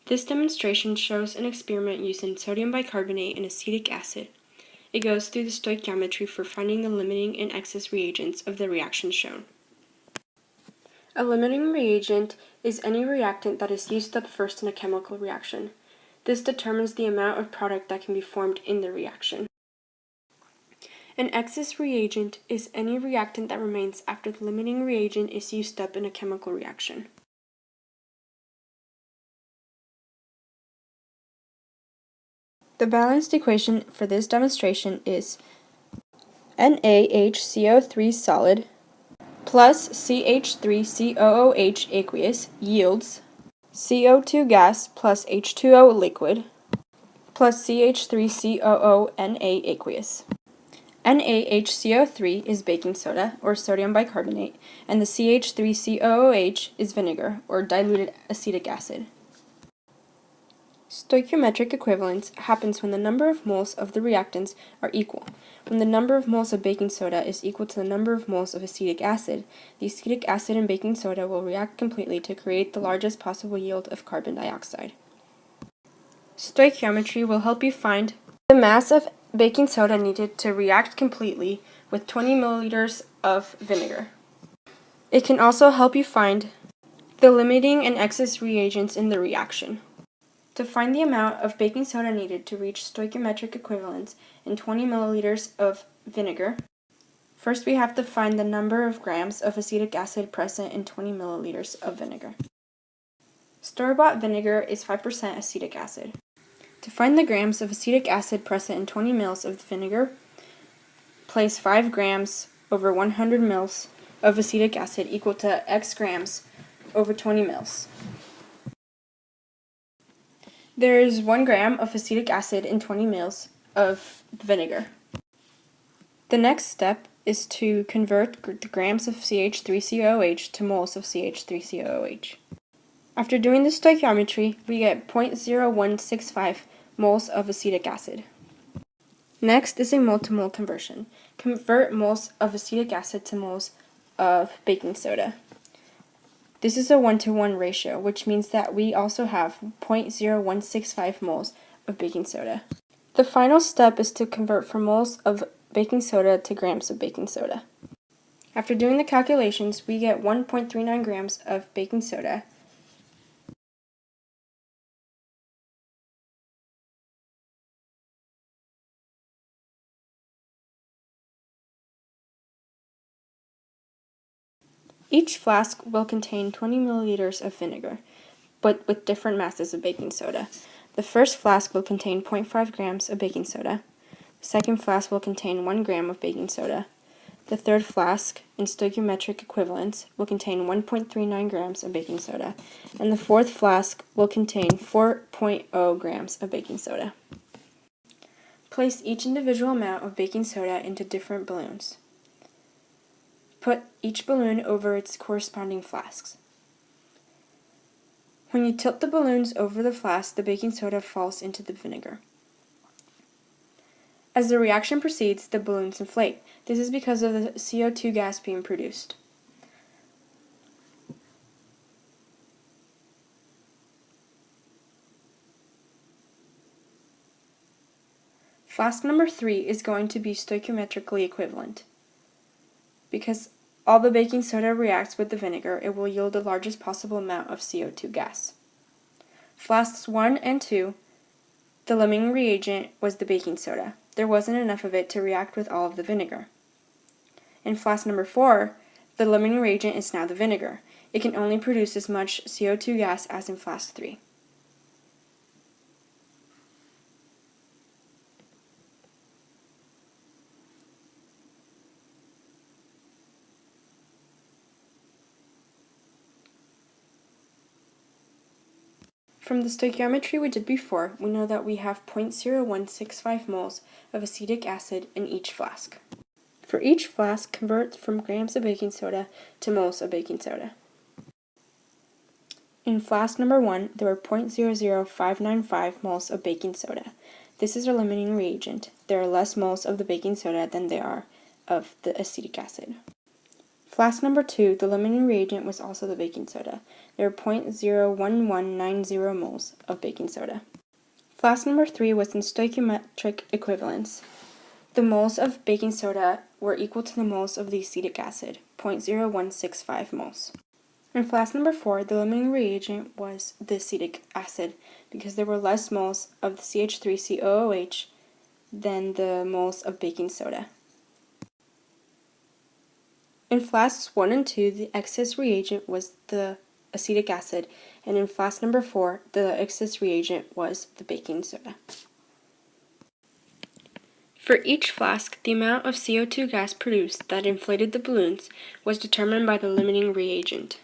This demonstration shows an experiment using sodium bicarbonate and acetic acid. It goes through the stoichiometry for finding the limiting and excess reagents of the reaction shown. A limiting reagent is any reactant that is used up first in a chemical reaction. This determines the amount of product that can be formed in the reaction. An excess reagent is any reactant that remains after the limiting reagent is used up in a chemical reaction. The balanced equation for this demonstration is NaHCO3 solid plus CH3COOH aqueous yields CO2 gas plus H2O liquid plus CH3COONA aqueous. NaHCO3 is baking soda, or sodium bicarbonate, and the CH3COOH is vinegar, or diluted acetic acid. Stoichiometric equivalence happens when the number of moles of the reactants are equal. When the number of moles of baking soda is equal to the number of moles of acetic acid, the acetic acid and baking soda will react completely to create the largest possible yield of carbon dioxide. Stoichiometry will help you find the mass of baking soda needed to react completely with 20 milliliters of vinegar. It can also help you find the limiting and excess reagents in the reaction. To find the amount of baking soda needed to reach stoichiometric equivalence in 20 milliliters of vinegar, first we have to find the number of grams of acetic acid present in 20 milliliters of vinegar. Store-bought vinegar is 5% acetic acid. To find the grams of acetic acid present in 20 ml of vinegar, place 5 grams over 100 ml of acetic acid equal to X grams over 20 ml. There is 1 gram of acetic acid in 20 ml of vinegar. The next step is to convert the grams of CH3COOH to moles of CH3COOH. After doing the stoichiometry, we get 0.0165 moles of acetic acid. Next is a mole-to-mole conversion. Convert moles of acetic acid to moles of baking soda. This is a 1-to-1 ratio, which means that we also have 0.0165 moles of baking soda. The final step is to convert from moles of baking soda to grams of baking soda. After doing the calculations, we get 1.39 grams of baking soda. Each flask will contain 20 milliliters of vinegar, but with different masses of baking soda. The first flask will contain 0.5 grams of baking soda. The second flask will contain 1 gram of baking soda. The third flask, in stoichiometric equivalence, will contain 1.39 grams of baking soda. And the fourth flask will contain 4.0 grams of baking soda. Place each individual amount of baking soda into different balloons. Put each balloon over its corresponding flasks. When you tilt the balloons over the flask, the baking soda falls into the vinegar. As the reaction proceeds, the balloons inflate. This is because of the CO2 gas being produced. Flask number 3 is going to be stoichiometrically equivalent. Because all the baking soda reacts with the vinegar, it will yield the largest possible amount of CO2 gas. Flasks 1 and 2, the limiting reagent was the baking soda. There wasn't enough of it to react with all of the vinegar. In flask number 4, the limiting reagent is now the vinegar. It can only produce as much CO2 gas as in flask 3. From the stoichiometry we did before, we know that we have 0.0165 moles of acetic acid in each flask. For each flask, convert from grams of baking soda to moles of baking soda. In flask number 1, there were 0.00595 moles of baking soda. This is our limiting reagent. There are less moles of the baking soda than there are of the acetic acid. Flask number 2, the limiting reagent was also the baking soda. there were 0.01190 moles of baking soda. Flask number 3 was in stoichiometric equivalence. The moles of baking soda were equal to the moles of the acetic acid, 0.0165 moles. In flask number 4, the limiting reagent was the acetic acid because there were less moles of the CH3COOH than the moles of baking soda. In flasks 1 and 2, the excess reagent was the acetic acid, and in flask number 4, the excess reagent was the baking soda. For each flask, the amount of CO2 gas produced that inflated the balloons was determined by the limiting reagent.